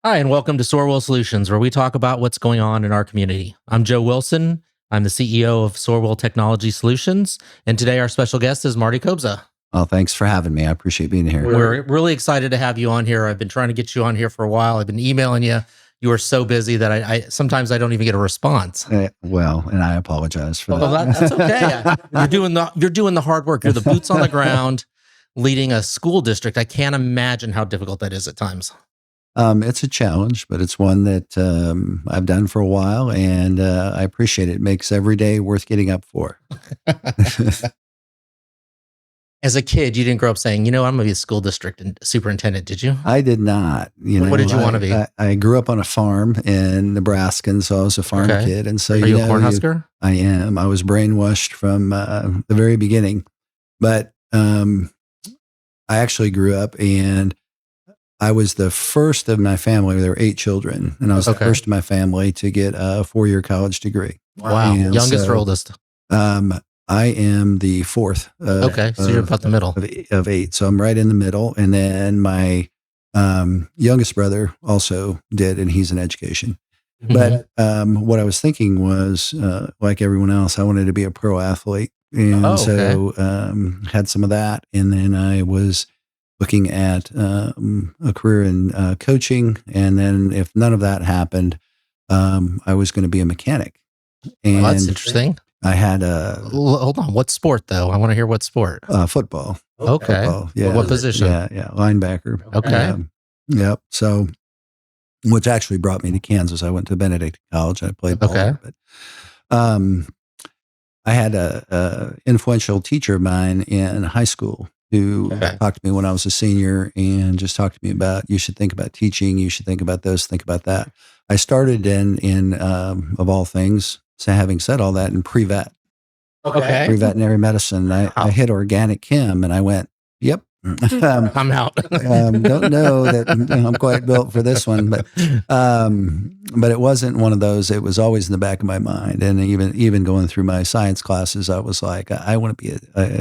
Hi, and welcome to SorWil Solutions, where we talk about what's going on in our community. I'm Joe Wilson. I'm the CEO of SorWil Technology Solutions, and today our special guest is Marty Kobza. Well, thanks for having me. I appreciate being here. We're really excited to have you on here. I've been trying to get you on here for a while. I've been emailing you. You are so busy that I sometimes I don't even get a response. Well, and I apologize for Well, that. that's okay. You're doing the hard work. You're the boots on the ground, leading a school district. I can't imagine how difficult that is at times. It's a challenge, but it's one that I've done for a while, and I appreciate it. It makes every day worth getting up for. As a kid, you didn't grow up saying, I'm going to be a school district superintendent, did you? I did not. What did you want to be? I grew up on a farm in Nebraska, and so I was a farm kid. And so, Are you a Cornhusker? I am. I was brainwashed from the very beginning. But I actually grew up, and I was the first of my family. There were 8 children, and I was the first of my family to get a 4-year college degree. Wow. And youngest or oldest? I am the 4th. So you're about the middle. Of 8. So I'm right in the middle. And then my youngest brother also did, and he's in education. But what I was thinking was, like everyone else, I wanted to be a pro athlete. And so had some of that. And then I was looking at a career in coaching. And then if none of that happened, I was going to be a mechanic. And that's interesting. I had hold on. What sport though? I want to hear what sport. Football. Okay. Football, yeah. What position? Yeah. Linebacker. Okay. Yep. So, which actually brought me to Kansas. I went to Benedict College. I played ball. Okay. But I had a influential teacher of mine in high school who talked to me when I was a senior and just talked to me about, you should think about teaching. You should think about this, think about that. I started in of all things, so having said all that, in pre-vet, pre-veterinary medicine, I hit organic chem, and I went, yep. I'm out. Don't know that I'm quite built for this one, but it wasn't one of those. It was always in the back of my mind, and even going through my science classes, I was like, I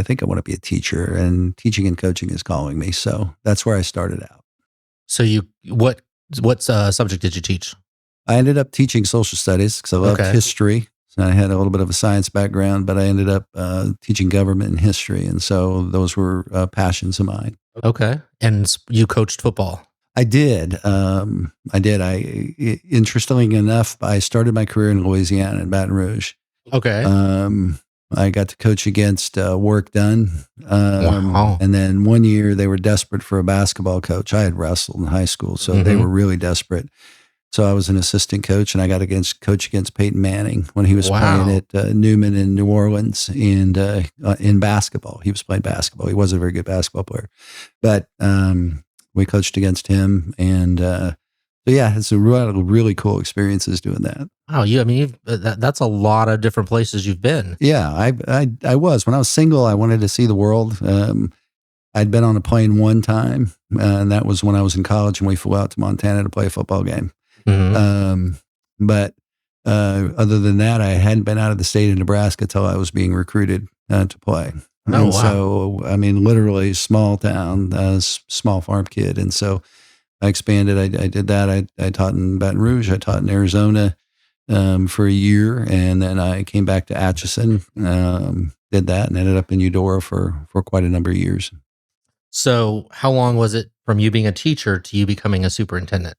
think I want to be a teacher, and teaching and coaching is calling me. So that's where I started out. So what subject did you teach? I ended up teaching social studies because I loved history. So I had a little bit of a science background, but I ended up teaching government and history. And so those were passions of mine. Okay. And you coached football? I did. Interestingly enough, I started my career in Louisiana, in Baton Rouge. Okay. I got to coach against Work Done. Wow. And then one year they were desperate for a basketball coach. I had wrestled in high school, so they were really desperate. So I was an assistant coach, and I got to coach against Peyton Manning when he was playing at Newman in New Orleans, and in basketball. He was playing basketball. He wasn't a very good basketball player, but we coached against him, and it's a really cool experiences doing that. Wow, that's a lot of different places you've been. Yeah, I was. When I was single, I wanted to see the world. I'd been on a plane one time, and that was when I was in college, and we flew out to Montana to play a football game. But other than that, I hadn't been out of the state of Nebraska till I was being recruited to play. So, literally small town, small farm kid. And so I expanded. I did that. I taught in Baton Rouge. I taught in Arizona for a year. And then I came back to Atchison, did that, and ended up in Eudora for quite a number of years. So how long was it from you being a teacher to you becoming a superintendent?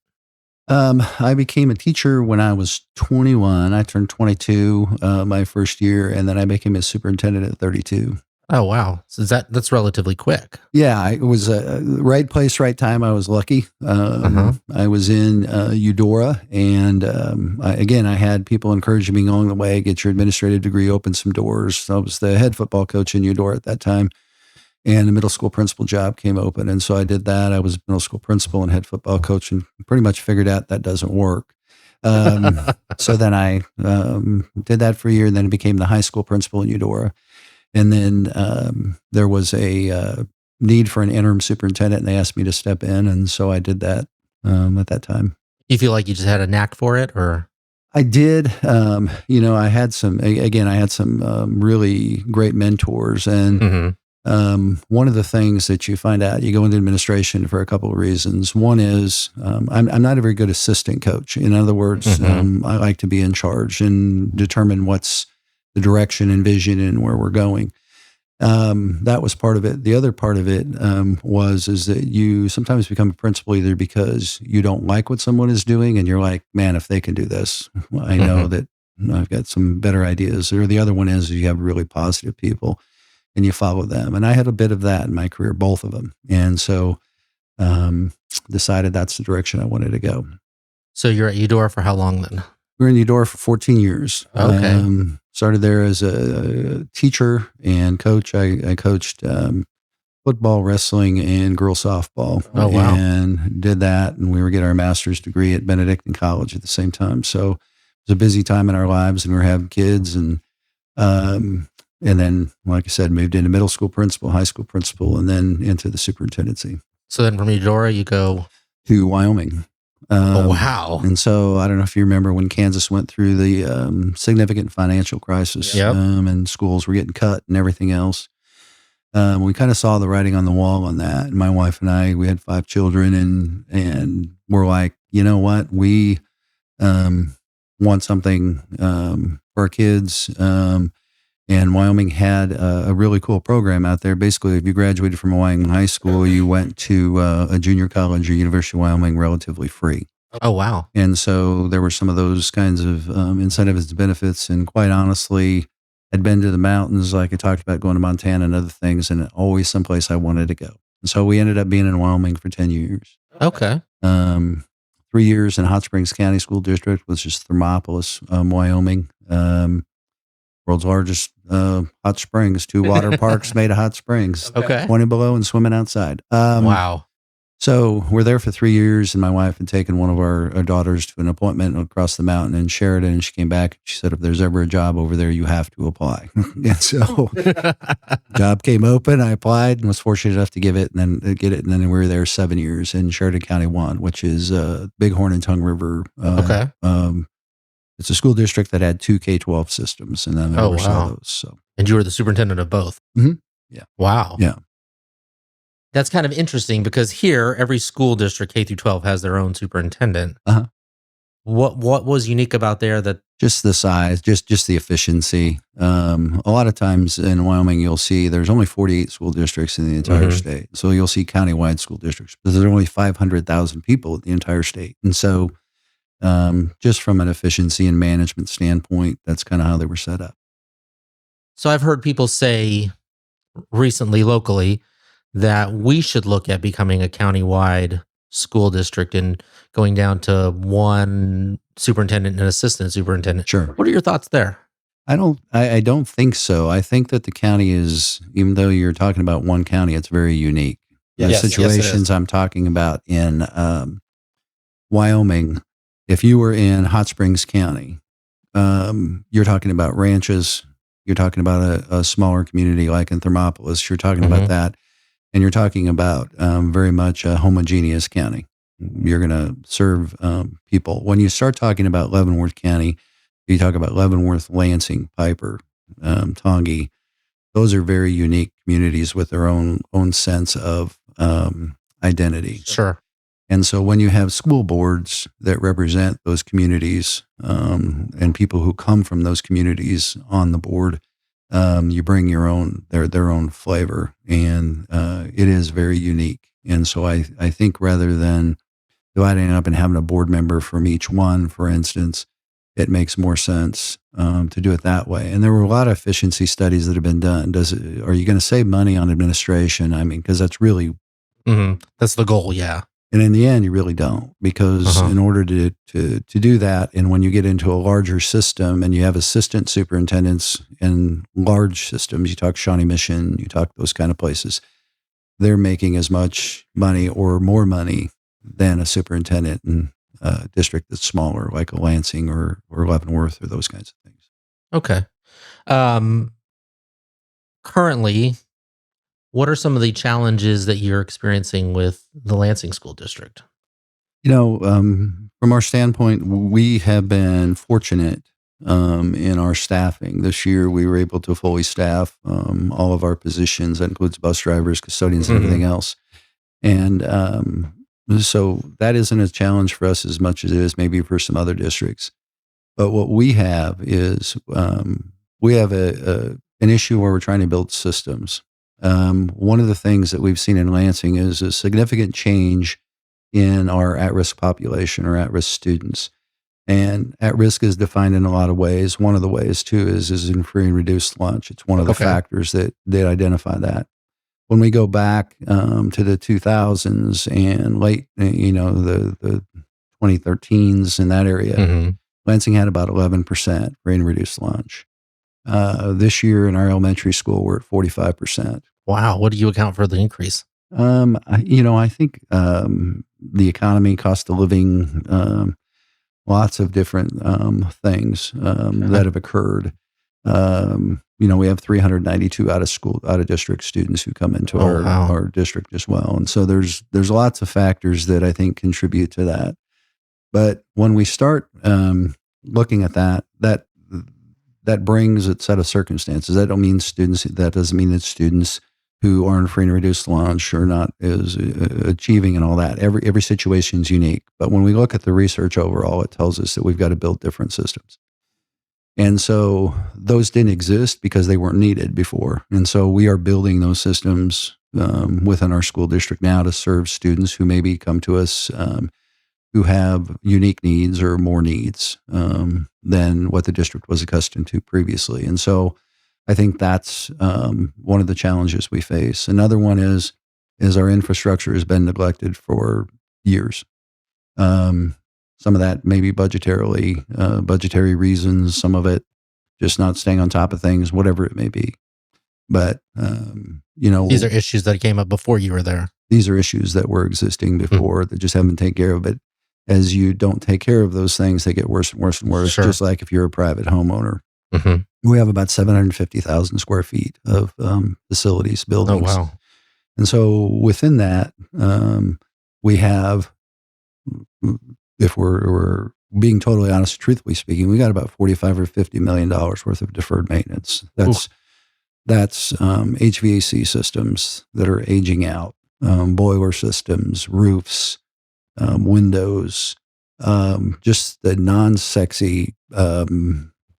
I became a teacher when I was 21. I turned 22 my first year, and then I became a superintendent at 32. Oh, wow. So that's relatively quick. Yeah, it was right place, right time. I was lucky. I was in Eudora, and I had people encouraging me along the way, get your administrative degree, open some doors. So I was the head football coach in Eudora at that time. And the middle school principal job came open. And so I did that. I was middle school principal and head football coach, and pretty much figured out that doesn't work. So then I did that for a year, and then became the high school principal in Eudora. And then there was a need for an interim superintendent, and they asked me to step in. And so I did that at that time. You feel like you just had a knack for it, or? I did. I had some really great mentors, and one of the things that you find out, you go into administration for a couple of reasons. One is I'm not a very good assistant coach. In other words, I like to be in charge and determine what's the direction and vision and where we're going. That was part of it. The other part of it is that you sometimes become a principal either because you don't like what someone is doing and you're like, man, if they can do this, I know that I've got some better ideas. Or the other one is you have really positive people and you follow them. And I had a bit of that in my career, both of them. And so decided that's the direction I wanted to go. So you're at Eudora for how long then? We were in Eudora for 14 years. Okay. Started there as a teacher and coach. I coached football, wrestling, and girls softball. Oh, wow. And did that. And we were getting our master's degree at Benedictine College at the same time. So it was a busy time in our lives, and we were having kids. And then, like I said, moved into middle school principal, high school principal, and then into the superintendency. So then from Eudora, you go to Wyoming. Oh, wow. And so I don't know if you remember when Kansas went through the significant financial crisis, and schools were getting cut and everything else. We kind of saw the writing on the wall on that. And my wife and I, we had 5 children, and we're like, you know what? We want something for our kids. And Wyoming had a really cool program out there. Basically, if you graduated from Wyoming High School, you went to a junior college or University of Wyoming relatively free. Oh, wow. And so there were some of those kinds of incentives and benefits. And quite honestly, I'd been to the mountains, like I talked about going to Montana and other things, and always someplace I wanted to go. And so we ended up being in Wyoming for 10 years. Okay. 3 years in Hot Springs County School District, which is Thermopolis, Wyoming. World's largest hot springs, 2 water parks made of hot springs. Okay. 20 below and swimming outside. Wow. So we're there for 3 years, and my wife had taken one of our daughters to an appointment across the mountain in Sheridan, and she came back and she said, if there's ever a job over there, you have to apply. And so job came open, I applied and was fortunate enough to get it, and then we were there 7 years in Sheridan County 1, which is Bighorn and Tongue River. Okay. It's a school district that had 2 K-12 systems, and then there were some of those. So. And you were the superintendent of both? Mm-hmm. Yeah. Wow. Yeah. That's kind of interesting because here, every school district K through 12 has their own superintendent. Uh-huh. What was unique about there that? Just the size, just the efficiency. A lot of times in Wyoming, you'll see there's only 48 school districts in the entire state. So you'll see countywide school districts, but there are only 500,000 people in the entire state. And so just from an efficiency and management standpoint, that's kind of how they were set up. So I've heard people say recently, locally, that we should look at becoming a countywide school district and going down to one superintendent and assistant superintendent. Sure. What are your thoughts there? I don't think so. I think that the county is, even though you're talking about one county, it's very unique. The situations I'm talking about in Wyoming, if you were in Hot Springs County, you're talking about ranches, you're talking about a smaller community like in Thermopolis, you're talking about that, and you're talking about very much a homogeneous county. You're going to serve people. When you start talking about Leavenworth County, you talk about Leavenworth, Lansing, Piper, Tongi. Those are very unique communities with their own sense of identity. Sure. And so when you have school boards that represent those communities and people who come from those communities on the board, you bring their own flavor, and it is very unique. And so I think rather than dividing up and having a board member from each one, for instance, it makes more sense to do it that way. And there were a lot of efficiency studies that have been done. Are you going to save money on administration? I mean, because that's really that's the goal, yeah. And in the end, you really don't, because in order to do that, and when you get into a larger system and you have assistant superintendents in large systems, you talk Shawnee Mission, you talk those kind of places, they're making as much money or more money than a superintendent in a district that's smaller, like a Lansing or Leavenworth or those kinds of things. Okay. Currently, what are some of the challenges that you're experiencing with the Lansing School District? You know, from our standpoint, we have been fortunate in our staffing. This year, we were able to fully staff all of our positions. That includes bus drivers, custodians, and everything else. And so that isn't a challenge for us as much as it is maybe for some other districts. But what we have is we have an issue where we're trying to build systems. One of the things that we've seen in Lansing is a significant change in our at-risk population or at-risk students. And at-risk is defined in a lot of ways. One of the ways, too, is in free and reduced lunch. It's one of the factors that identify that. When we go back to the 2000s and late, the 2013s in that area, Lansing had about 11% free and reduced lunch. This year in our elementary school, we're at 45%. Wow. What do you account for the increase? I think the economy, cost of living, lots of different things that have occurred. We have 392 out of district students who come into our district as well, and so there's lots of factors that I think contribute to that. But when we start looking at that brings a set of circumstances. That don't mean students. That doesn't mean that students who are on free and reduced lunch are not is achieving and all that. Every situation is unique. But when we look at the research overall, it tells us that we've got to build different systems. And so those didn't exist because they weren't needed before. And so we are building those systems within our school district now to serve students who maybe come to us who have unique needs or more needs than what the district was accustomed to previously. And so I think that's one of the challenges we face. Another one is our infrastructure has been neglected for years. Some of that maybe budgetary reasons, some of it just not staying on top of things, whatever it may be. But, these are issues that came up before you were there. These are issues that were existing before that just haven't been taken care of. But as you don't take care of those things, they get worse and worse and worse. Sure. Just like if you're a private homeowner. We have about 750,000 square feet of facilities, buildings. Oh, wow. And so within that, we have, if we're being totally honest, truthfully speaking, we got about $45 or $50 million worth of deferred maintenance. That's HVAC systems that are aging out, boiler systems, roofs, windows, just the non-sexy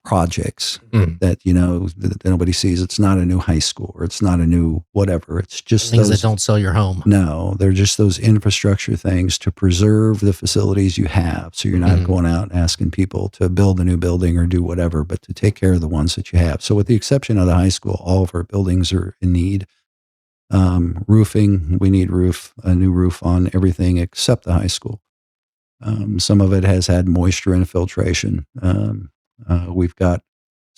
projects that nobody sees. It's not a new high school or it's not a new whatever. It's just things that don't sell your home. No, they're just those infrastructure things to preserve the facilities you have. So you're not going out and asking people to build a new building or do whatever, but to take care of the ones that you have. So with the exception of the high school, all of our buildings are in need. Roofing, we need a new roof on everything except the high school. Some of it has had moisture infiltration. We've got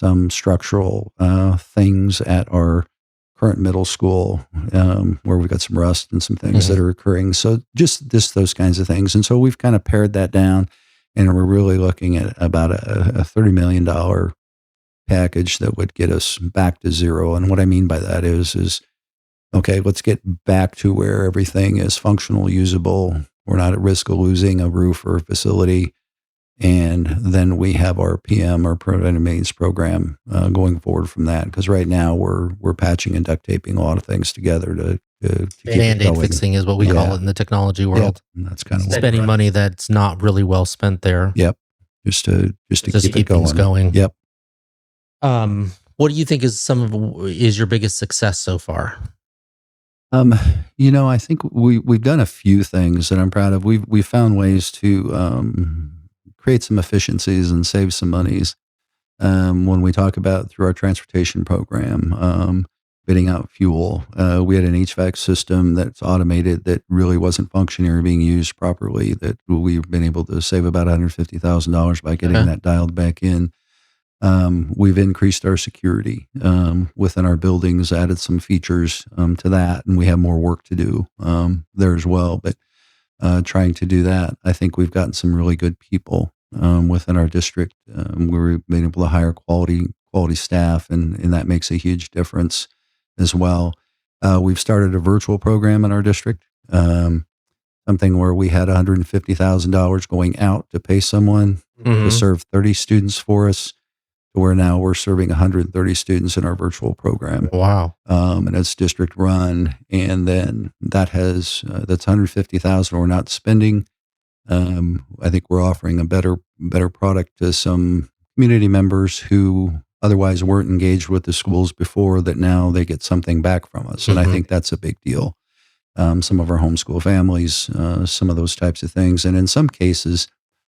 some structural things at our current middle school where we've got some rust and some things that are occurring. So just those kinds of things. And so we've kind of pared that down, and we're really looking at about a $30 million package that would get us back to zero. And what I mean by that is okay, let's get back to where everything is functional, usable. We're not at risk of losing a roof or a facility. And then we have our PM, our preventive maintenance program, going forward from that. Because right now we're patching and duct taping a lot of things together to keep it going. Fixing is what we call it in the technology world. Yep. That's kind of spending money that's not really well spent there. Yep. Just to keep it going. Things going. Yep. What do you think is your biggest success so far? I think we've done a few things that I'm proud of. We've found ways to create some efficiencies and save some monies. When we talk about through our transportation program, bidding out fuel, we had an HVAC system that's automated that really wasn't functioning or being used properly. That we've been able to save about $150,000 by getting that dialed back in. We've increased our security within our buildings, added some features to that, and we have more work to do there as well. But trying to do that, I think we've gotten some really good people within our district. We've been able to hire quality staff, and that makes a huge difference as well. We've started a virtual program in our district, something where we had $150,000 going out to pay someone to serve 30 students for us. where now we're serving 130 students in our virtual program. Wow. And it's district run. And then that's 150,000 we're not spending. I think we're offering a better product to some community members who otherwise weren't engaged with the schools before, that now they get something back from us. And I think that's a big deal. Some of our homeschool families, some of those types of things. And in some cases,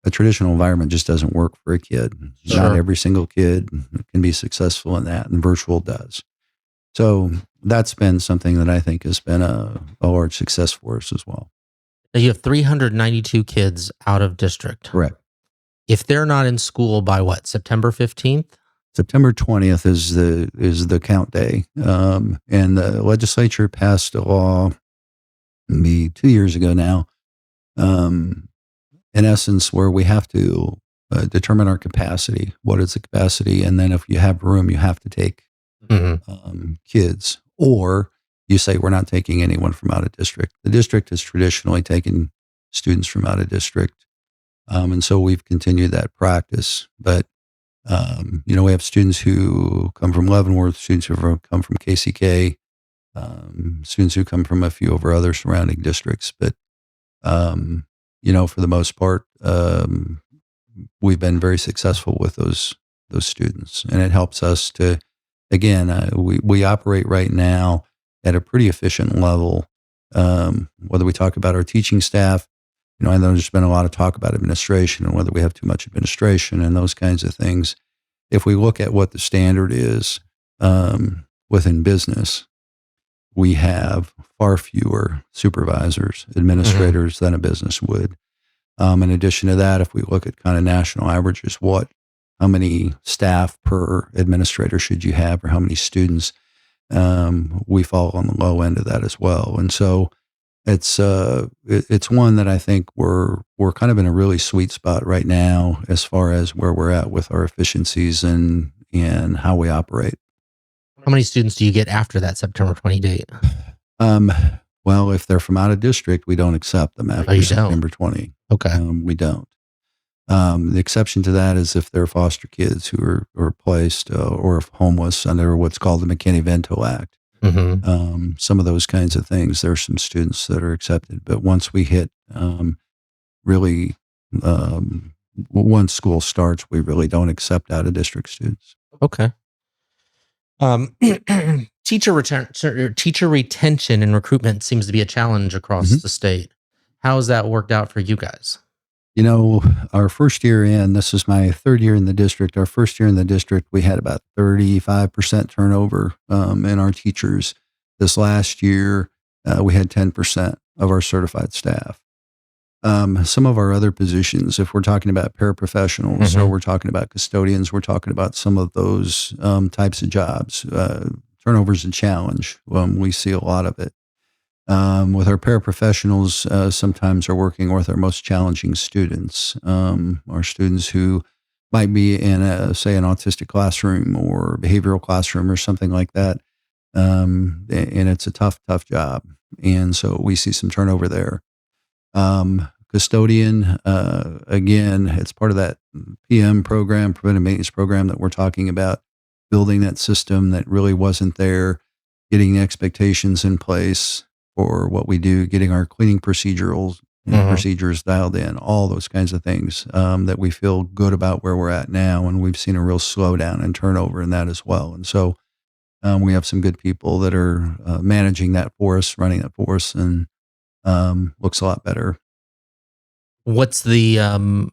a traditional environment just doesn't work for a kid. Sure. Not every single kid can be successful in that, and virtual does. So that's been something that I think has been a large success for us as well. Now you have 392 kids out of district. Correct. If they're not in school by what, September 15th? September 20th is the count day. And the legislature passed a law maybe 2 years ago now, in essence, where we have to determine our capacity. What is the capacity? And then if you have room, you have to take kids, or you say, we're not taking anyone from out of district. The district has traditionally taken students from out of district. And so we've continued that practice. But, we have students who come from Leavenworth, students who come from KCK, students who come from a few of our other surrounding districts. But, for the most part, we've been very successful with those students. And it helps us to, again, we operate right now at a pretty efficient level. Whether we talk about our teaching staff, I know there's been a lot of talk about administration and whether we have too much administration and those kinds of things. If we look at what the standard is within business, we have far fewer supervisors, administrators than a business would. In addition to that, if we look at kind of national averages, how many staff per administrator should you have, or how many students, we fall on the low end of that as well. And so it's one that I think we're kind of in a really sweet spot right now as far as where we're at with our efficiencies and how we operate. How many students do you get after that September 20 date? Well, if they're from out of district, we don't accept them after September 20. Okay. We don't. The exception to that is if they're foster kids who are placed or homeless under what's called the McKinney-Vento Act. Some of those kinds of things, there are some students that are accepted. But once we hit once school starts, we really don't accept out of district students. Okay. Teacher retention and recruitment seems to be a challenge across the state. How has that worked out for you guys? Our first year in, this is my third year in the district. Our first year in the district, we had about 35% turnover in our teachers. This last year, we had 10% of our certified staff. Some of our other positions, if we're talking about paraprofessionals or we're talking about custodians, we're talking about some of those types of jobs. Turnover's a challenge. We see a lot of it. With our paraprofessionals, sometimes are working with our most challenging students, our students who might be in say an autistic classroom or behavioral classroom or something like that. And it's a tough job. And so we see some turnover there. Custodian, again, it's part of that PM program, preventive maintenance program that we're talking about, building that system that really wasn't there, getting the expectations in place for what we do, getting our cleaning procedures dialed in, all those kinds of things that we feel good about where we're at now. And we've seen a real slowdown and turnover in that as well. And so we have some good people that are managing that for us, running that for us, and looks a lot better. What's the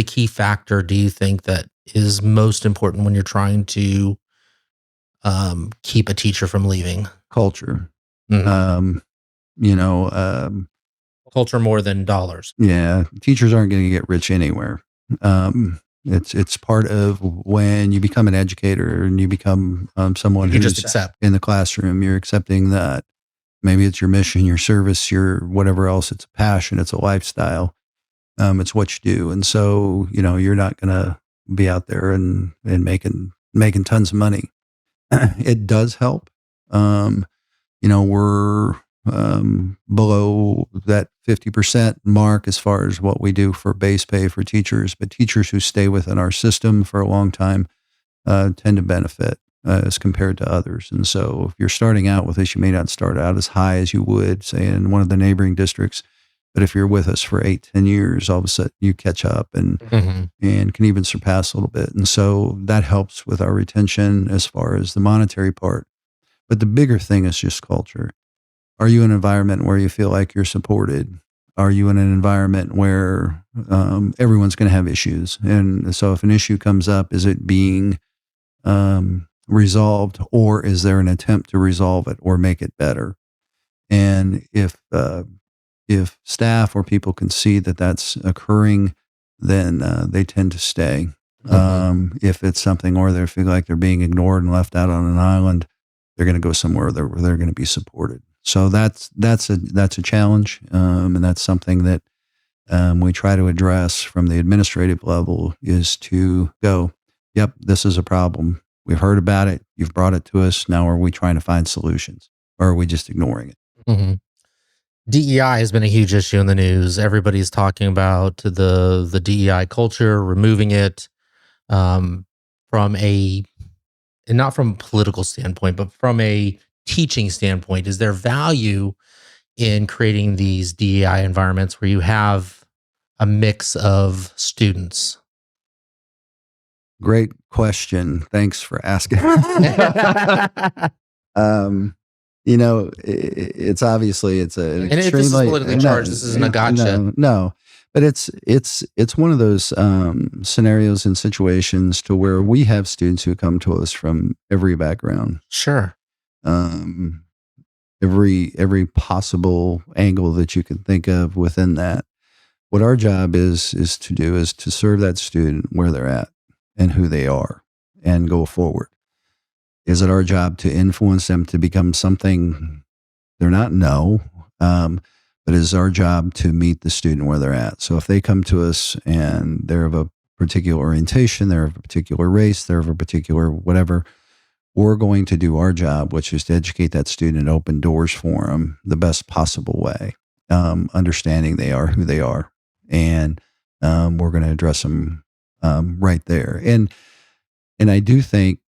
key factor, do you think, that is most important when you're trying to keep a teacher from leaving? Culture. Culture more than dollars. Yeah. Teachers aren't going to get rich anywhere. It's part of when you become an educator and you become someone who just accept in the classroom. You're accepting that maybe it's your mission, your service, your whatever else. It's a passion. It's a lifestyle. It's what you do. And so, you're not going to be out there and making tons of money. It does help. We're below that 50% mark as far as what we do for base pay for teachers, but teachers who stay within our system for a long time tend to benefit as compared to others. And so if you're starting out with us, you may not start out as high as you would, say, in one of the neighboring districts. But if you're with us for 8-10 years, all of a sudden you catch up and can even surpass a little bit. And so that helps with our retention as far as the monetary part. But the bigger thing is just culture. Are you in an environment where you feel like you're supported? Are you in an environment where everyone's going to have issues? And so if an issue comes up, is it being resolved, or is there an attempt to resolve it or make it better? And if staff or people can see that that's occurring, then they tend to stay. If it's something or they feel like they're being ignored and left out on an island, they're going to go somewhere where they're going to be supported. So that's a challenge, and that's something that we try to address from the administrative level, is to go, yep, this is a problem. We've heard about it. You've brought it to us. Now are we trying to find solutions, or are we just ignoring it? DEI has been a huge issue in the news. Everybody's talking about the DEI culture, removing it from and not from a political standpoint, but from a teaching standpoint. Is there value in creating these DEI environments where you have a mix of students? Great question. Thanks for asking. It's obviously it's an and extremely, if this is politically charged, this isn't a gotcha. No, but it's one of those scenarios and situations to where we have students who come to us from every background. Sure. Every possible angle that you can think of within that. What our job is to do is to serve that student where they're at and who they are and go forward. Is it our job to influence them to become something they're not? No. But it's our job to meet the student where they're at. So if they come to us and they're of a particular orientation, they're of a particular race, they're of a particular whatever, we're going to do our job, which is to educate that student and open doors for them the best possible way, understanding they are who they are. And we're going to address them right there. And I do think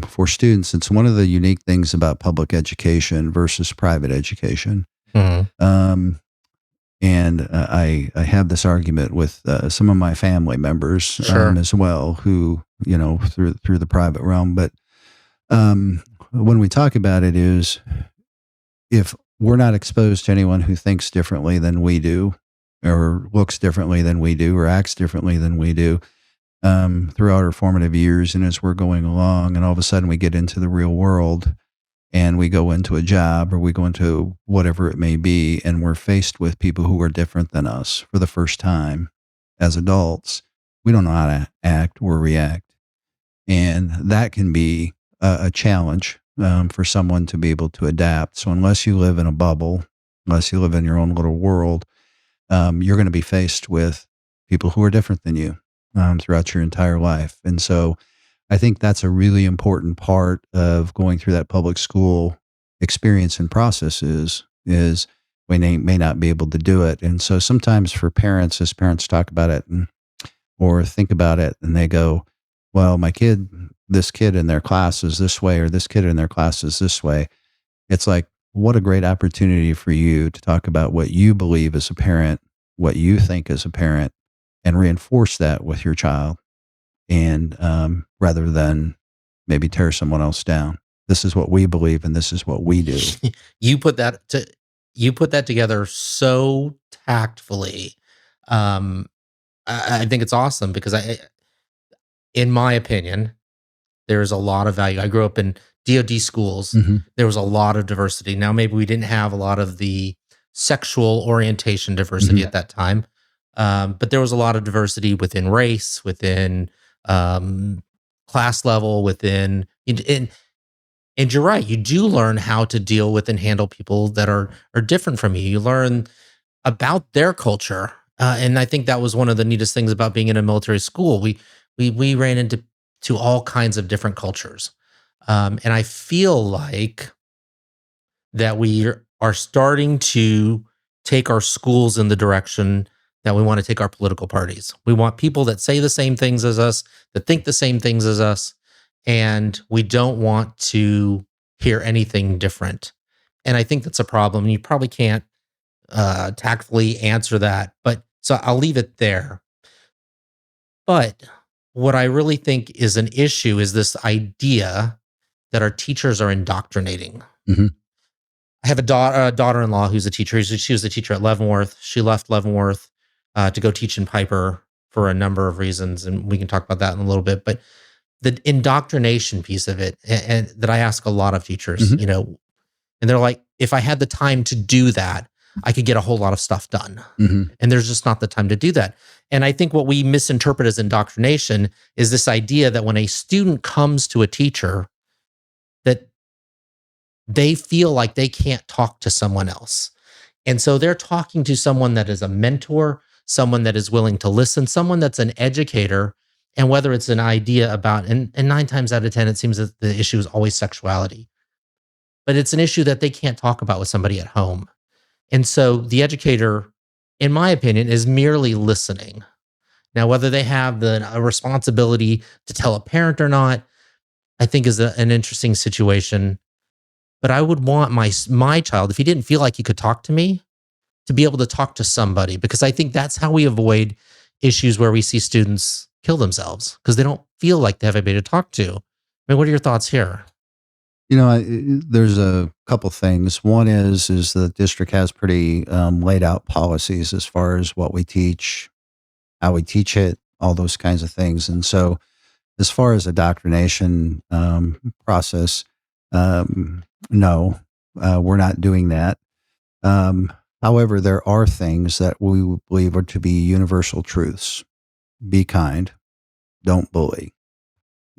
for students, it's one of the unique things about public education versus private education. And I have this argument with some of my family members as well, who, through the private realm. But when we talk about it, is if we're not exposed to anyone who thinks differently than we do, or looks differently than we do, or acts differently than we do, throughout our formative years, and as we're going along, and all of a sudden we get into the real world, and we go into a job, or we go into whatever it may be, and we're faced with people who are different than us for the first time as adults, we don't know how to act or react. And that can be a challenge for someone to be able to adapt. So unless you live in a bubble, unless you live in your own little world, you're going to be faced with people who are different than you throughout your entire life. And so I think that's a really important part of going through that public school experience and process is we may not be able to do it. And so sometimes for parents, as parents talk about it or think about it, and they go, well, this kid in their class is this way, or this kid in their class is this way. It's like, what a great opportunity for you to talk about what you believe as a parent, what you think as a parent, and reinforce that with your child. And rather than maybe tear someone else down. This is what we believe, and this is what we do. You put that together so tactfully. I think it's awesome because in my opinion, there's a lot of value. I grew up in DoD schools. Mm-hmm. There was a lot of diversity. Now, maybe we didn't have a lot of the sexual orientation diversity at that time, but there was a lot of diversity within race, within class level, within and you're right. You do learn how to deal with and handle people that are different from you. You learn about their culture, and I think that was one of the neatest things about being in a military school. We ran into all kinds of different cultures, and I feel like that are starting to take our schools in the direction that we want to take our political parties. We want people that say the same things as us, that think the same things as us, and we don't want to hear anything different. And I think that's a problem. You probably can't tactfully answer that, but so I'll leave it there. But what I really think is an issue is this idea that our teachers are indoctrinating. Mhm. I have a daughter-in-law who's a teacher. She was a teacher at Leavenworth. She left Leavenworth to go teach in Piper for a number of reasons, and we can talk about that in a little bit. But the indoctrination piece of it, and that I ask a lot of teachers, Mhm. and they're like, if I had the time to do that, I could get a whole lot of stuff done. Mhm. And there's just not the time to do that. And I think what we misinterpret as indoctrination is this idea that when a student comes to a teacher, that they feel like they can't talk to someone else. And so they're talking to someone that is a mentor, someone that is willing to listen, someone that's an educator. And whether it's an idea about, and 9 times out of 10, it seems that the issue is always sexuality, but it's an issue that they can't talk about with somebody at home. And so the educator, in my opinion, is merely listening. Now, whether they have a responsibility to tell a parent or not, I think is an interesting situation. But I would want my child, if he didn't feel like he could talk to me, to be able to talk to somebody, because I think that's how we avoid issues where we see students kill themselves because they don't feel like they have anybody to talk to. I mean, what are your thoughts here? There's a couple things. One is the district has pretty laid out policies as far as what we teach, how we teach it, all those kinds of things. And so, as far as indoctrination process, no, we're not doing that. However, there are things that we believe are to be universal truths. Be kind, don't bully,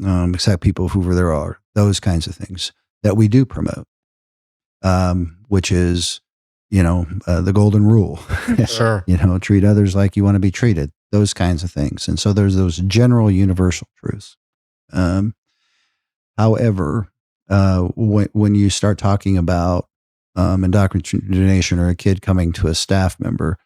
accept people whoever there are, those kinds of things that we do promote, which is, the golden rule. Sure. Treat others like you want to be treated, those kinds of things. And so there's those general universal truths. However, when you start talking about indoctrination or a kid coming to a staff member,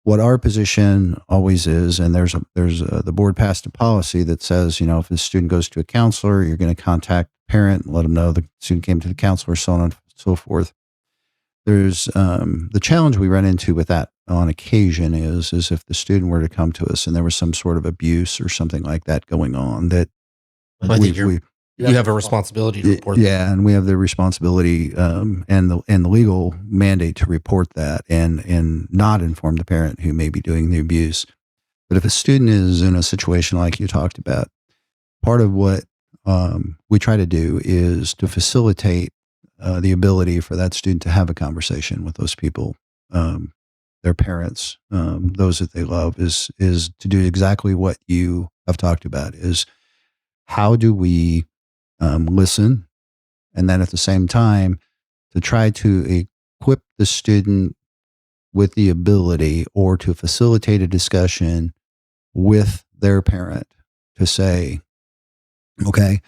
what our position always is, and there's the board passed a policy that says, if a student goes to a counselor, you're going to contact the parent and let them know the student came to the counselor, so on and so forth. There's the challenge we run into with that on occasion is if the student were to come to us and there was some sort of abuse or something like that going on, that I think you have a responsibility to report that. Yeah, and we have the responsibility and the legal mandate to report that and not inform the parent who may be doing the abuse. But if a student is in a situation like you talked about, part of what we try to do is to facilitate the ability for that student to have a conversation with those people, their parents, those that they love, is to do exactly what you have talked about, is how do we listen, and then at the same time to try to equip the student with the ability or to facilitate a discussion with their parent to say, okay,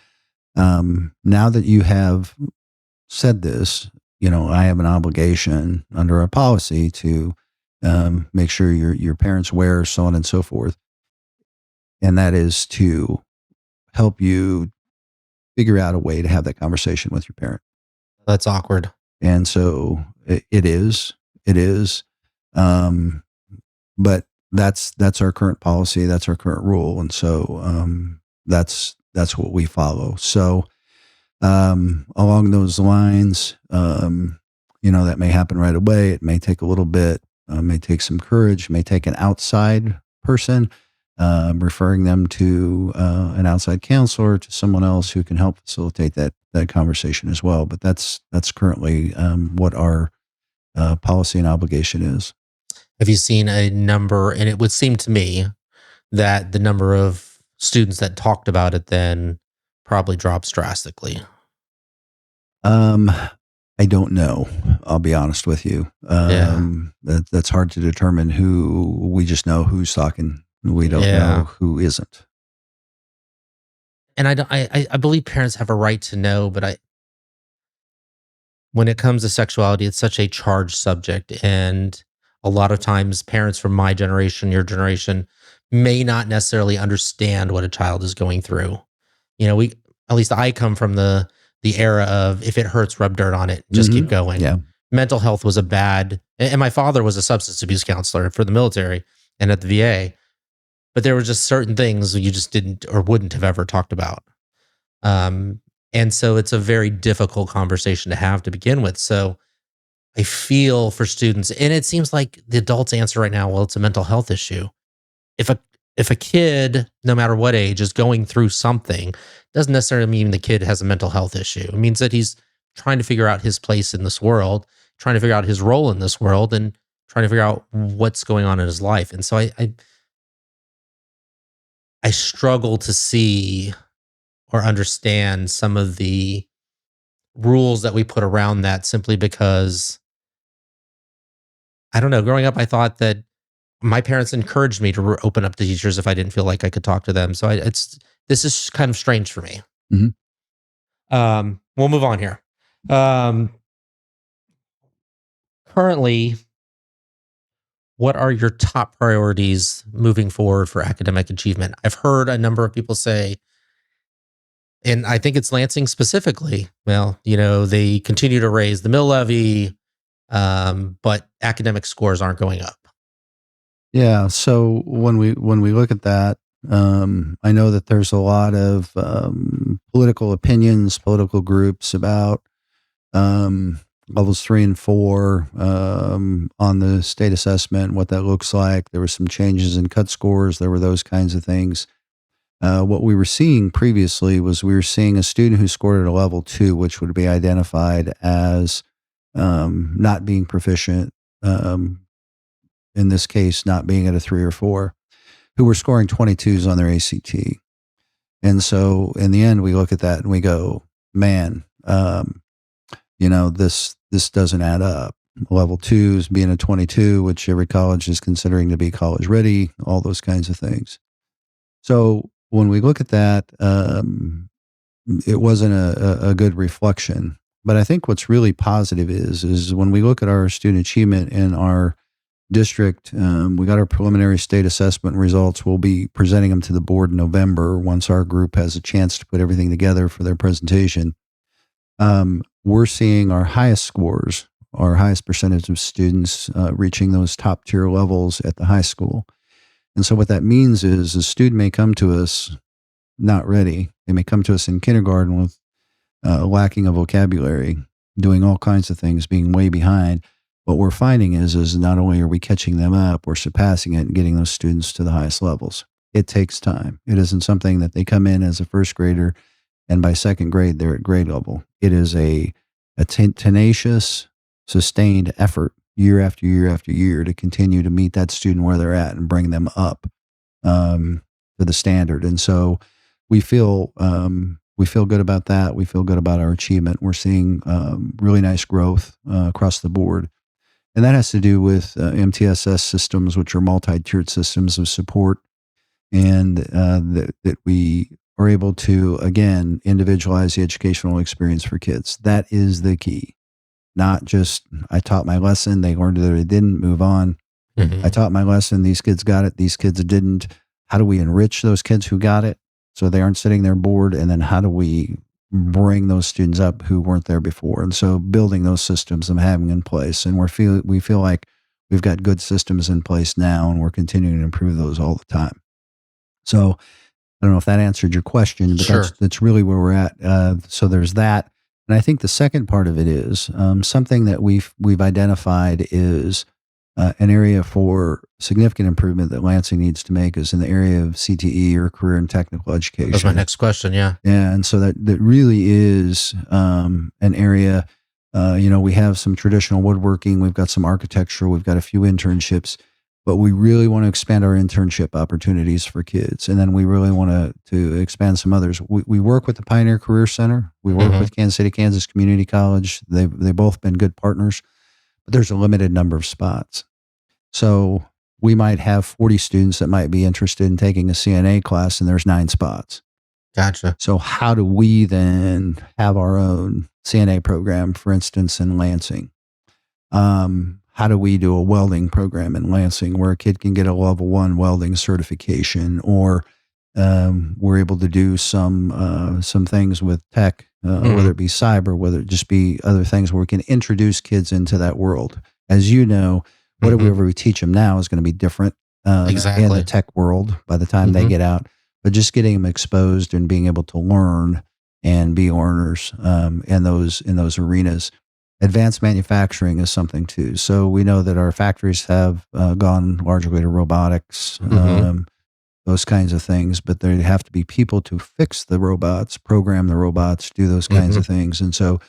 now that you have said this, I have an obligation under our policy to make sure your parents aware, so on and so forth. And that is to help you figure out a way to have that conversation with your parent. That's awkward. And so it is, but that's our current policy. That's our current rule. And so, that's what we follow. So, along those lines, that may happen right away. It may take a little bit, may take some courage, may take an outside person, referring them to an outside counselor, to someone else who can help facilitate that conversation as well. But that's currently what our policy and obligation is. Have you seen a number? And it would seem to me that the number of students that talked about it then probably drops drastically. I don't know. I'll be honest with you. That's hard to determine who. We just know who's talking. We don't know who isn't. And I believe parents have a right to know, but when it comes to sexuality, it's such a charged subject. And a lot of times, parents from my generation, your generation, may not necessarily understand what a child is going through. At least I come from the era of if it hurts, rub dirt on it, just keep going. Yeah. Mental health was and my father was a substance abuse counselor for the military and at the VA, but there were just certain things you just didn't or wouldn't have ever talked about. And so it's a very difficult conversation to have to begin with. So I feel for students, and it seems like the adults answer right now, well, it's a mental health issue. If a kid, no matter what age, is going through something, doesn't necessarily mean the kid has a mental health issue. It means that he's trying to figure out his place in this world, trying to figure out his role in this world, and trying to figure out what's going on in his life. And so I struggle to see or understand some of the rules that we put around that, simply because, I don't know, growing up, I thought that my parents encouraged me to open up to teachers if I didn't feel like I could talk to them. So this is kind of strange for me. We'll move on here. Currently, what are your top priorities moving forward for academic achievement? I've heard a number of people say, and I think it's Lansing specifically, well, they continue to raise the mill levy, but academic scores aren't going up. Yeah. So when we look at that, I know that there's a lot of political opinions, political groups about levels 3 and 4 on the state assessment, what that looks like. There were some changes in cut scores. There were those kinds of things. What we were seeing previously was we were seeing a student who scored at a level 2, which would be identified as not being proficient, in this case, not being at a 3 or 4, who were scoring 22s on their ACT. And so in the end, we look at that and we go, man, this doesn't add up. Level 2s being a 22, which every college is considering to be college ready, all those kinds of things. So when we look at that, it wasn't a good reflection. But I think what's really positive is when we look at our student achievement in our district, we got our preliminary state assessment results. We'll be presenting them to the board in November once our group has a chance to put everything together for their presentation. We're seeing our highest scores, our highest percentage of students reaching those top tier levels at the high school. And so what that means is a student may come to us not ready. They may come to us in kindergarten with lacking a vocabulary, doing all kinds of things, being way behind. What we're finding is not only are we catching them up, we're surpassing it and getting those students to the highest levels. It takes time. It isn't something that they come in as a first grader and by second grade, they're at grade level. It is a tenacious, sustained effort year after year after year to continue to meet that student where they're at and bring them up to the standard. And so we feel good about that. We feel good about our achievement. We're seeing really nice growth across the board. And that has to do with MTSS systems, which are multi-tiered systems of support, and that we are able to, again, individualize the educational experience for kids. That is the key. Not just, I taught my lesson, they learned it or they didn't, move on. I taught my lesson, these kids got it, these kids didn't. How do we enrich those kids who got it so they aren't sitting there bored? And then how do we bring those students up who weren't there before? And so building those systems and having in place. And we feel like we've got good systems in place now, and we're continuing to improve those all the time. So I don't know if that answered your question, but Sure. that's really where we're at. So there's that. And I think the second part of it is something that we've identified is an area for significant improvement that Lansing needs to make is in the area of CTE, or career and technical education. That's my next question. Yeah. Yeah. And so that really is an area, we have some traditional woodworking, we've got some architecture, we've got a few internships, but we really want to expand our internship opportunities for kids. And then we really want to expand some others. We work with the Pioneer Career Center. We work with Kansas City, Kansas Community College. They've both been good partners, but there's a limited number of spots. So we might have 40 students that might be interested in taking a CNA class, and there's 9 spots. Gotcha. So how do we then have our own CNA program, for instance, in Lansing? How do we do a welding program in Lansing where a kid can get a level 1 welding certification, or we're able to do some things with tech, whether it be cyber, whether it just be other things where we can introduce kids into that world. As you know, whatever we teach them now is going to be different in Exactly. the tech world by the time they get out. But just getting them exposed and being able to learn and be learners in those arenas. Advanced manufacturing is something too. So we know that our factories have gone largely to robotics, those kinds of things, but there have to be people to fix the robots, program the robots, do those kinds of things. And so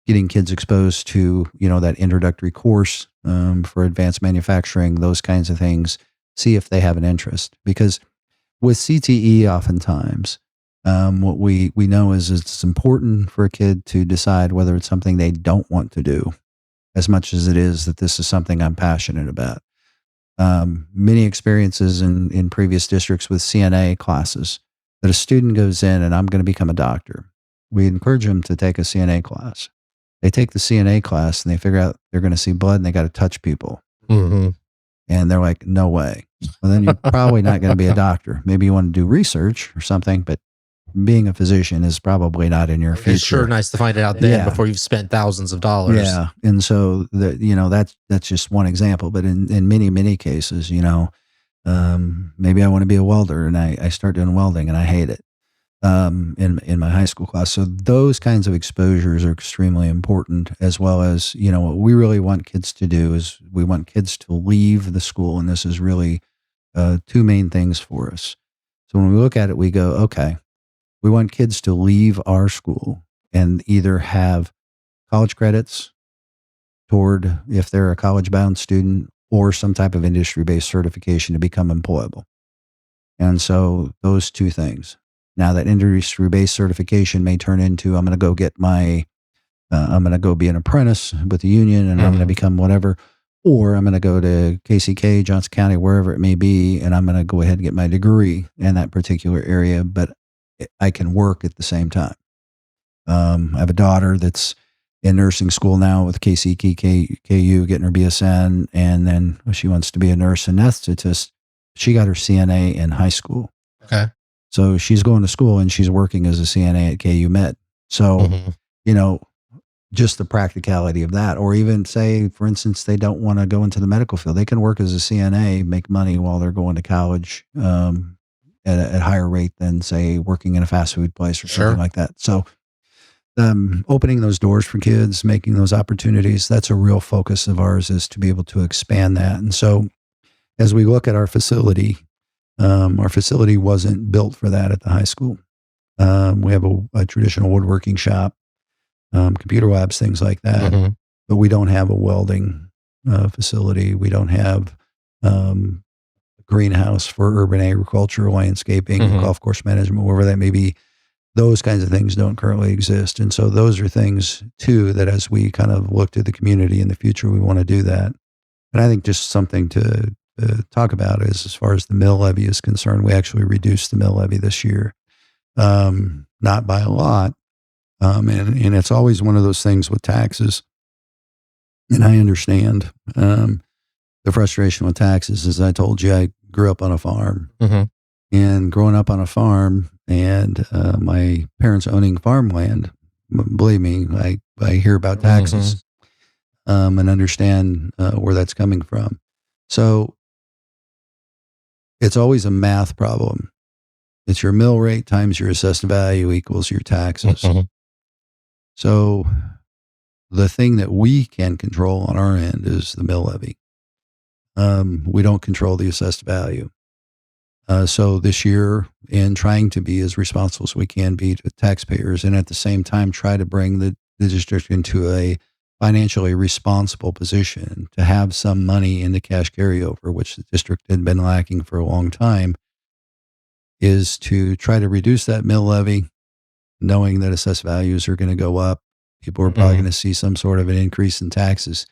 getting kids exposed to, that introductory course for advanced manufacturing, those kinds of things, see if they have an interest. Because with CTE, oftentimes, what we know is it's important for a kid to decide whether it's something they don't want to do as much as it is that this is something I'm passionate about. Many experiences in previous districts with CNA classes that a student goes in and I'm going to become a doctor. We encourage them to take a CNA class. They take the CNA class and they figure out they're going to see blood and they got to touch people. And they're like, no way. Well, then you're probably not going to be a doctor. Maybe you want to do research or something, but being a physician is probably not in your future. It's sure nice to find it out then before you've spent thousands of dollars. Yeah. And so that's just one example, but in many cases, maybe I want to be a welder and I start doing welding and I hate it in my high school class. So those kinds of exposures are extremely important, as well as, what we really want kids to do is we want kids to leave the school. And this is really two main things for us. So when we look at it, we go, okay, we want kids to leave our school and either have college credits toward, if they're a college-bound student, or some type of industry-based certification to become employable. And so those two things. Now that industry-based certification may turn into, I'm going to go get I'm going to go be an apprentice with the union and I'm going to become whatever, or I'm going to go to KCK, Johnson County, wherever it may be, and I'm going to go ahead and get my degree in that particular area, but I can work at the same time. I have a daughter that's in nursing school now with KU, getting her BSN, and then she wants to be a nurse anesthetist. She got her CNA in high school. Okay. So she's going to school and she's working as a CNA at KU Med. So, just the practicality of that, or even say, for instance, they don't want to go into the medical field. They can work as a CNA, make money while they're going to college at a higher rate than, say, working in a fast food place or something like that. So opening those doors for kids, making those opportunities, that's a real focus of ours, is to be able to expand that. And so as we look at our facility wasn't built for that at the high school. We have a traditional woodworking shop, computer labs, things like that. But we don't have a welding facility. We don't have a greenhouse for urban agriculture, landscaping, golf course management, wherever that may be. Those kinds of things don't currently exist. And so those are things, too, that as we kind of look to the community in the future, we want to do that. And I think just something to talk about is, as far as the mill levy is concerned, we actually reduced the mill levy this year, not by a lot. And it's always one of those things with taxes. And I understand the frustration with taxes. As I told you, I grew up on a farm. And growing up on a farm and my parents owning farmland, believe me, I hear about taxes and understand where that's coming from. So it's always a math problem. It's your mill rate times your assessed value equals your taxes. So the thing that we can control on our end is the mill levy. We don't control the assessed value. So this year, in trying to be as responsible as we can be to taxpayers, and at the same time try to bring the district into a financially responsible position to have some money in the cash carryover, which the district had been lacking for a long time, is to try to reduce that mill levy, knowing that assessed values are going to go up. People are probably going to see some sort of an increase in taxes,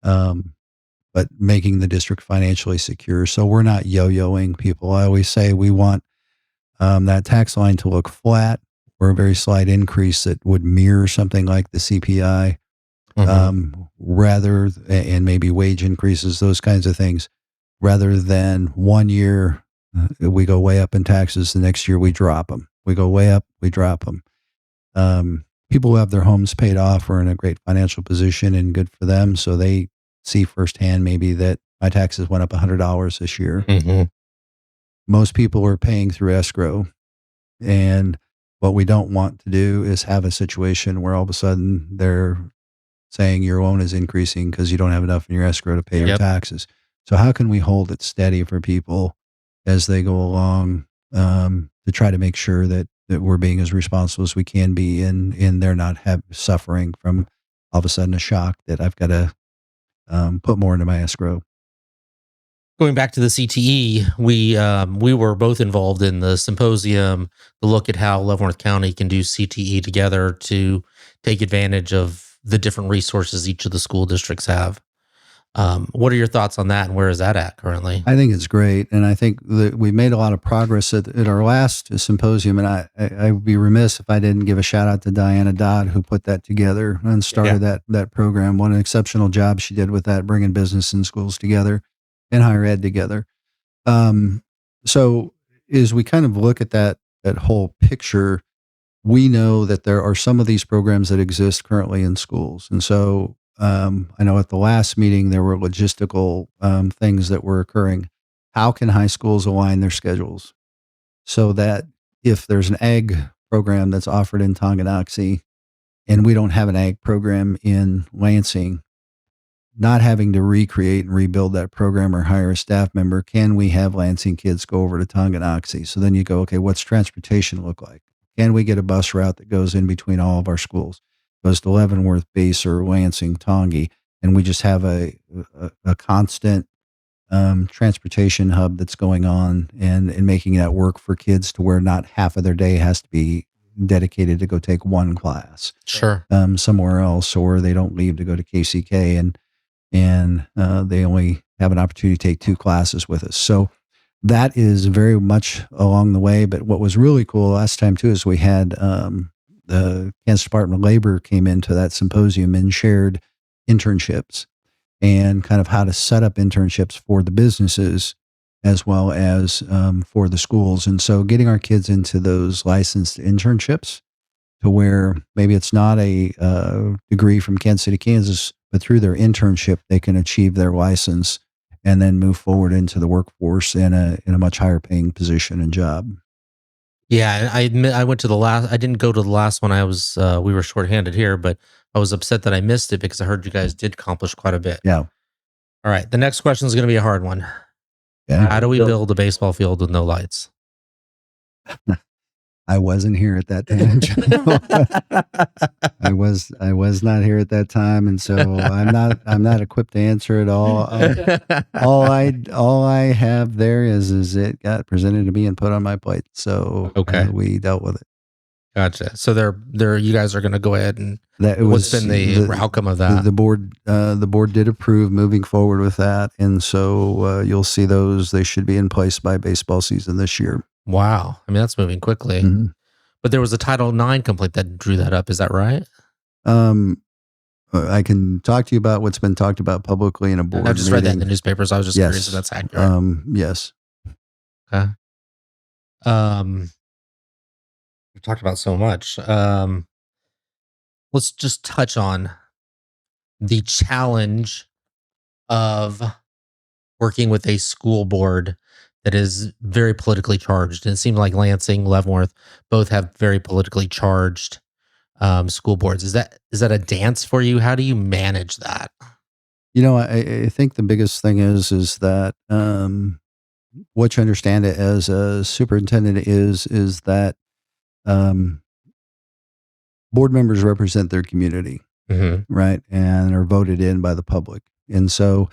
but making the district financially secure. So we're not yo-yoing people. I always say we want that tax line to look flat or a very slight increase that would mirror something like the CPI, rather, and maybe wage increases, those kinds of things, rather than 1 year we go way up in taxes, the next year we drop them. We go way up, we drop them. People who have their homes paid off are in a great financial position and good for them. So they see firsthand maybe that my taxes went up $100 this year. Most people are paying through escrow. And what we don't want to do is have a situation where all of a sudden they're saying your loan is increasing because you don't have enough in your escrow to pay your taxes. So how can we hold it steady for people as they go along, to try to make sure that we're being as responsible as we can be, and they're not suffering from all of a sudden a shock that I've got to put more into my escrow. Going back to the CTE, we were both involved in the symposium to look at how Leavenworth County can do CTE together to take advantage of the different resources each of the school districts have. What are your thoughts on that, and where is that at currently? I think it's great, and I think that we made a lot of progress at our last symposium, and I would be remiss if I didn't give a shout out to Diana Dodd, who put that together and started that program. What an exceptional job she did with that, bringing business and schools together and higher ed together. So as we kind of look at that whole picture, we know that there are some of these programs that exist currently in schools. And so I know at the last meeting, there were logistical things that were occurring. How can high schools align their schedules so that if there's an ag program that's offered in Tonganoxie and we don't have an ag program in Lansing, not having to recreate and rebuild that program or hire a staff member, can we have Lansing kids go over to Tonganoxie? So then you go, okay, what's transportation look like? Can we get a bus route that goes in between all of our schools, goes to Leavenworth Base or Lansing, Tongi, and we just have a constant transportation hub that's going on and making that work for kids to where not half of their day has to be dedicated to go take one class somewhere else, or they don't leave to go to KCK and they only have an opportunity to take 2 classes with us. So that is very much along the way. But what was really cool last time too is we had the Kansas Department of Labor came into that symposium and shared internships and kind of how to set up internships for the businesses as well as for the schools. And so getting our kids into those licensed internships to where maybe it's not a degree from Kansas City, Kansas, but through their internship, they can achieve their license and then move forward into the workforce in a much higher paying position and job. Yeah, I admit I went to the last. I didn't go to the last one. I was we were shorthanded here, but I was upset that I missed it because I heard you guys did accomplish quite a bit. Yeah. All right, the next question is going to be a hard one. Yeah. How do we build a baseball field with no lights? I wasn't here at that time. I was not here at that time, and so I'm not equipped to answer it all. All I have there is it got presented to me and put on my plate. So we dealt with it. Gotcha. So they're you guys are going to go ahead and what's been the outcome of that? The board did approve moving forward with that, and so you'll see those. They should be in place by baseball season this year. Wow. I mean, that's moving quickly. Mm-hmm. But there was a Title IX complaint that drew that up. Is that right? I can talk to you about what's been talked about publicly in a board meeting. I just read that in the newspapers. I was just curious if that's accurate. Yes. Okay. We've talked about so much. Let's just touch on the challenge of working with a school board that is very politically charged. And it seemed like Lansing, Leavenworth both have very politically charged school boards. Is that a dance for you? How do you manage that? You know, I think the biggest thing is that what you understand it as a superintendent is that board members represent their community, right? And are voted in by the public. And so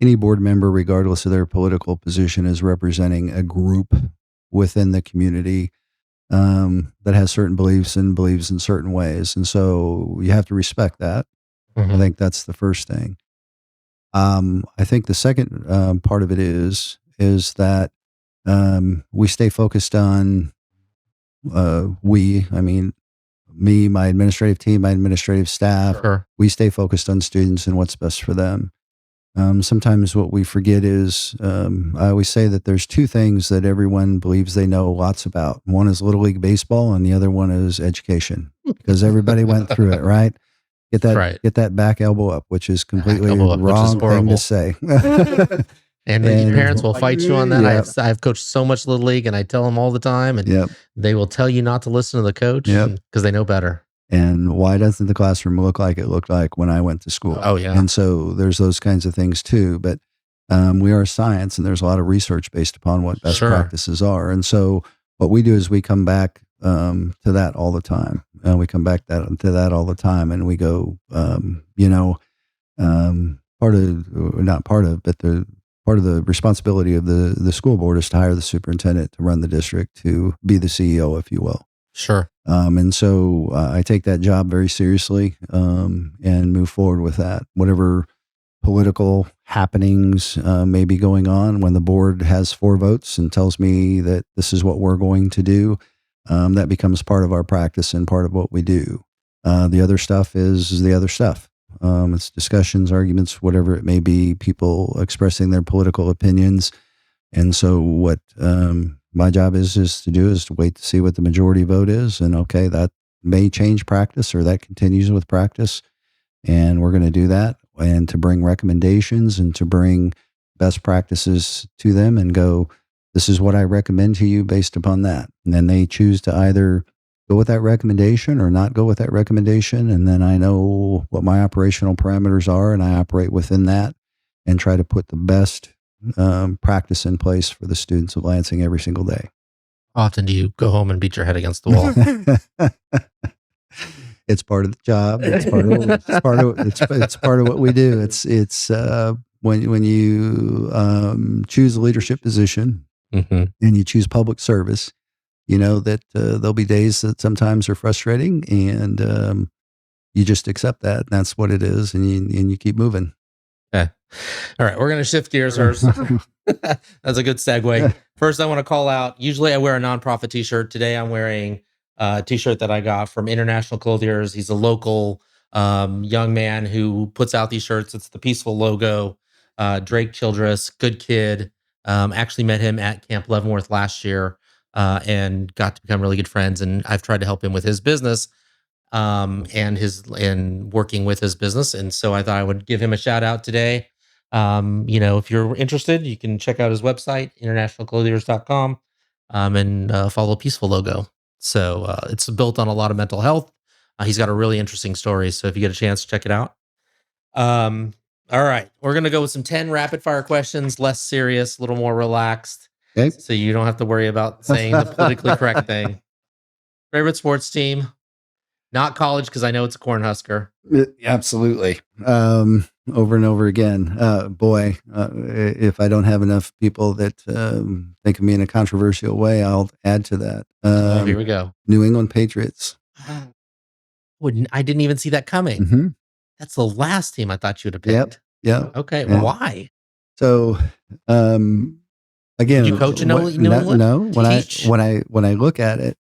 any board member, regardless of their political position, is representing a group within the community that has certain beliefs and believes in certain ways. And so you have to respect that. I think that's the first thing. I think the second part of it is that we stay focused on I mean, me, my administrative team, my administrative staff, Sure. we stay focused on students and what's best for them. Sometimes what we forget is I always say that there's two things that everyone believes they know lots about. One is Little League baseball, and the other one is education, because everybody went through it, right? Right. Get that back elbow up, which is completely elbow up, which is wrong thing to horrible. say. And And parents will fight you on that. Yep, I've coached so much Little League, and I tell them all the time, and yep, they will tell you not to listen to the coach yep. because they know better. And why doesn't the classroom look like it looked like when I went to school? Oh, yeah. And so there's those kinds of things too. But we are science, and there's a lot of research based upon what best Sure. practices are. And so what we do is we come back to that all the time. We come back to that all the time, and we go, part of the responsibility of the school board is to hire the superintendent to run the district, to be the CEO, if you will. Sure. And so I take that job very seriously and move forward with that. Whatever political happenings may be going on, when the board has 4 votes and tells me that this is what we're going to do, that becomes part of our practice and part of what we do. The other stuff is the other stuff. It's discussions, arguments, whatever it may be, people expressing their political opinions. And so what my job is to wait to see what the majority vote is. And okay, that may change practice, or that continues with practice. And we're going to do that, and to bring recommendations and to bring best practices to them and go, this is what I recommend to you based upon that. And then they choose to either go with that recommendation or not go with that recommendation. And then I know what my operational parameters are, and I operate within that and try to put the best practice in place for the students of Lansing every single day. Often do you go home and beat your head against the wall? It's part of the job. It's part of what we do. It's when you choose a leadership position Mm-hmm. and you choose public service, you know that there'll be days that sometimes are frustrating, and you just accept that. And that's what it is, and you keep moving. Okay. All right, we're going to shift gears. That's a good segue. First, I want to call out, usually I wear a nonprofit t-shirt. Today I'm wearing a t-shirt that I got from International Clothiers. He's a local young man who puts out these shirts. It's the Peaceful logo. Drake Childress, good kid. Actually met him at Camp Leavenworth last year and got to become really good friends. And I've tried to help him with his business and working with his business. And so I thought I would give him a shout out today. If you're interested, you can check out his website, internationalclothiers.com, and follow Peaceful logo. So it's built on a lot of mental health. He's got a really interesting story. So if you get a chance, check it out. All right. We're going to go with some 10 rapid fire questions, less serious, a little more relaxed. Okay. So you don't have to worry about saying the politically correct thing. Favorite sports team? Not college, because I know it's a Cornhusker. Absolutely. Over and over again. If I don't have enough people that think of me in a controversial way, I'll add to that. Here we go. New England Patriots. I didn't even see that coming. Mm-hmm. That's the last team I thought you would have picked. Yep. Okay. Yeah. Why? So, again, Did you coach in New England? No. When I look at it,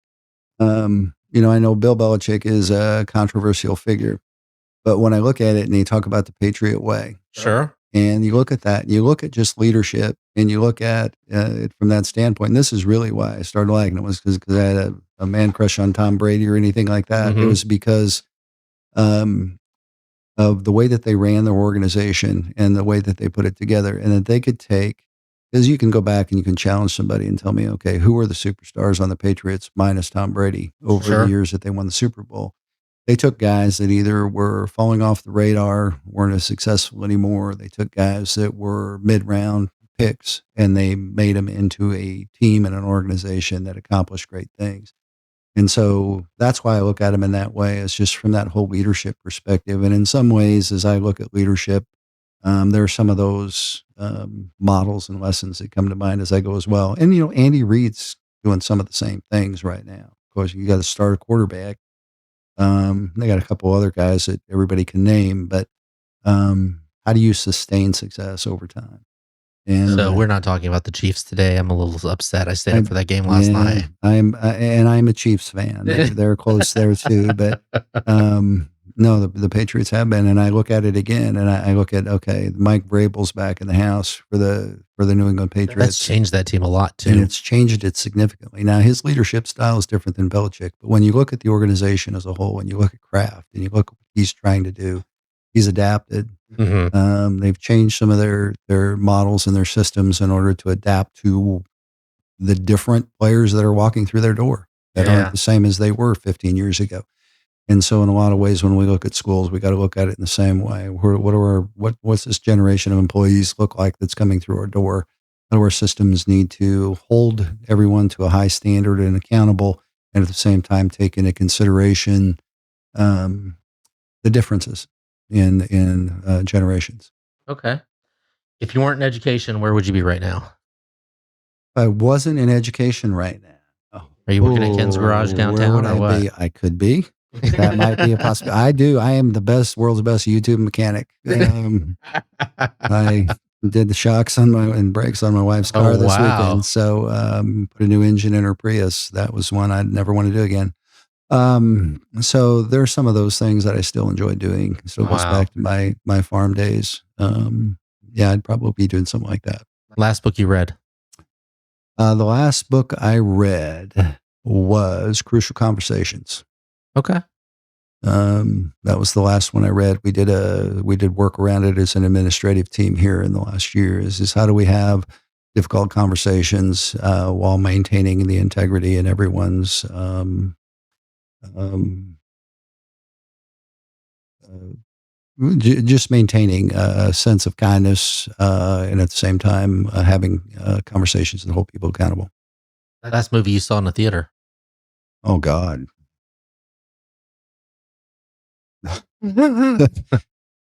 I know Bill Belichick is a controversial figure, but when I look at it and you talk about the Patriot way, Sure. and you look at that, and you look at just leadership, and you look at it from that standpoint, and this is really why I started liking it, was because I had a man crush on Tom Brady or anything like that. Mhm. It was because of the way that they ran their organization and the way that they put it together, and that they could take, because you can go back and you can challenge somebody and tell me, okay, who were the superstars on the Patriots minus Tom Brady over Sure. the years that they won the Super Bowl? They took guys that either were falling off the radar, weren't as successful anymore. They took guys that were mid-round picks, and they made them into a team and an organization that accomplished great things. And so that's why I look at them in that way. It's just from that whole leadership perspective. And in some ways, as I look at leadership, there are some of those models and lessons that come to mind as I go as well. And, Andy Reid's doing some of the same things right now. Of course, you got to start a quarterback. They got a couple other guys that everybody can name, but how do you sustain success over time? And So we're not talking about the Chiefs today. I'm a little upset. I stayed up for that game last night. I'm a Chiefs fan. They're close there too, but no, the Patriots have been, and I look at it again, and I look at, okay, Mike Vrabel's back in the house for the New England Patriots. That's changed that team a lot too, and it's changed it significantly. Now his leadership style is different than Belichick, but when you look at the organization as a whole, when you look at Kraft, and you look at what he's trying to do, he's adapted. Mm-hmm. They've changed some of their models and their systems in order to adapt to the different players that are walking through their door that aren't the same as they were 15 years ago. And so in a lot of ways, when we look at schools, we got to look at it in the same way. What's this generation of employees look like that's coming through our door? How do our systems need to hold everyone to a high standard and accountable, and at the same time take into consideration the differences in generations? Okay. If you weren't in education, where would you be right now? If I wasn't in education right now. Are you working at Ken's Garage downtown, or what? I could be. That might be a possibility. I am the world's best YouTube mechanic. I did the shocks and brakes on my wife's car this weekend. So put a new engine in her Prius. That was one I'd never want to do again. So there's some of those things that I still enjoy doing. Still goes back to my farm days. I'd probably be doing something like that. Last book you read? The last book I read was Crucial Conversations. Okay. That was the last one I read. We did work around it as an administrative team here in the last year. Is how do we have difficult conversations while maintaining the integrity in everyone's just maintaining a sense of kindness and at the same time having conversations that hold people accountable. Last movie you saw in the theater? Oh God.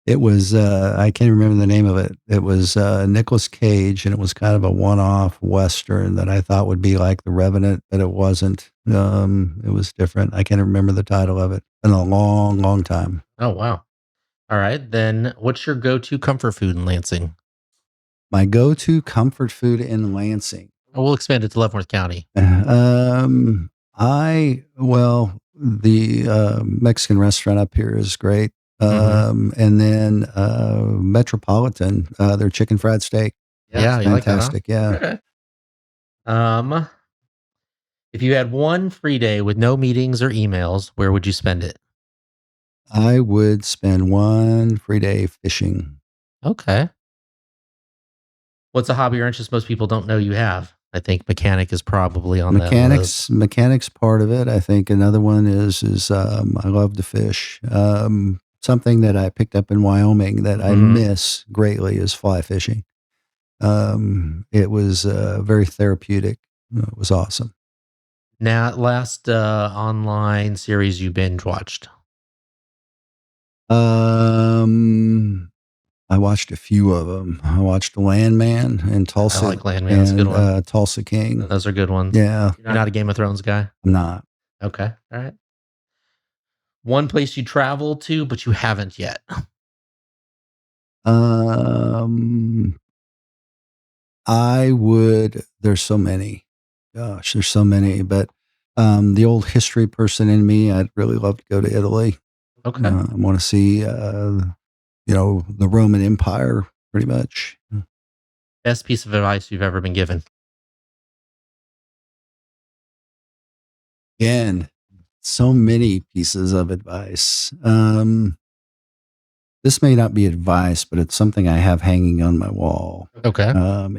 It was I can't remember the name of it. It was Nicolas Cage, and it was kind of a one-off Western that I thought would be like The Revenant, but it wasn't. It was different. I can't remember the title of it. In a long, long time. Oh wow. All right, then what's your go-to comfort food in Lansing? My go-to comfort food in Lansing. We'll expand it to Leavenworth County. The Mexican restaurant up here is great. And then Metropolitan, their chicken fried steak. Yeah, you fantastic. Like that, huh? Yeah. Okay. If you had one free day with no meetings or emails, where would you spend it? I would spend one free day fishing. Okay. What's a hobby or interest most people don't know you have? I think mechanic is probably on that list. Mechanics part of it. I think another one is I love to fish. Something that I picked up in Wyoming that I miss greatly is fly fishing. It was very therapeutic. It was awesome. Now, last online series you binge watched? I watched a few of them. I watched Landman and Tulsa. I like Landman. That's a good one. Tulsa King. Those are good ones. Yeah. You're not a Game of Thrones guy? I'm not. Okay. All right. One place you traveled to, but you haven't yet? There's so many. Gosh, there's so many. But the old history person in me, I'd really love to go to Italy. Okay. I want to see, the Roman Empire, pretty much. Best piece of advice you've ever been given? Again, so many pieces of advice. This may not be advice, but it's something I have hanging on my wall. Okay.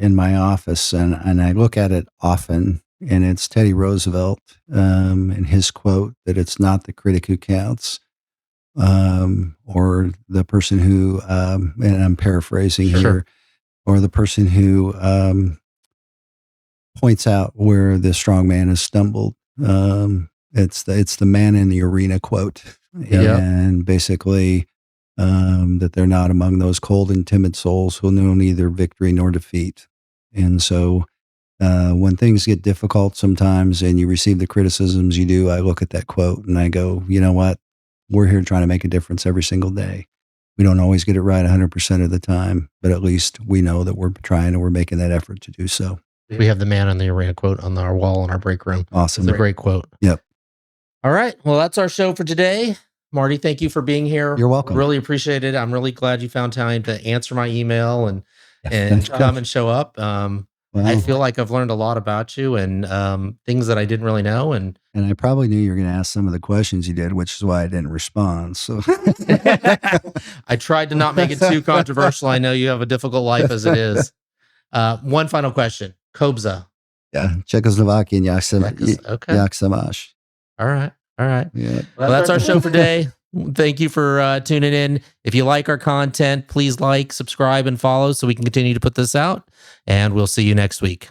In my office, and I look at it often, and it's Teddy Roosevelt and his quote that it's not the critic who counts. Or the person who, and I'm paraphrasing here, or the person who points out where the strong man has stumbled. It's the man in the arena quote, and basically that they're not among those cold and timid souls who know neither victory nor defeat. And so when things get difficult sometimes, and you receive the criticisms you do, I look at that quote and I go, you know what? We're here trying to make a difference every single day. We don't always get it right 100% of the time, but at least we know that we're trying and we're making that effort to do so. We have the man in the arena quote on our wall in our break room. Awesome. It's a great quote. Yep. All right. Well, that's our show for today. Marty, thank you for being here. You're welcome. Really appreciate it. I'm really glad you found time to answer my email and come and show up. I feel like I've learned a lot about you and things that I didn't really know. And I probably knew you were going to ask some of the questions you did, which is why I didn't respond. So I tried to not make it too controversial. I know you have a difficult life as it is. One final question. Kobza. Yeah. Czechoslovakian Yaksamash. All right. All right. Yeah. Well, that's our show for today. Thank you for tuning in. If you like our content, please like, subscribe, and follow so we can continue to put this out. And we'll see you next week.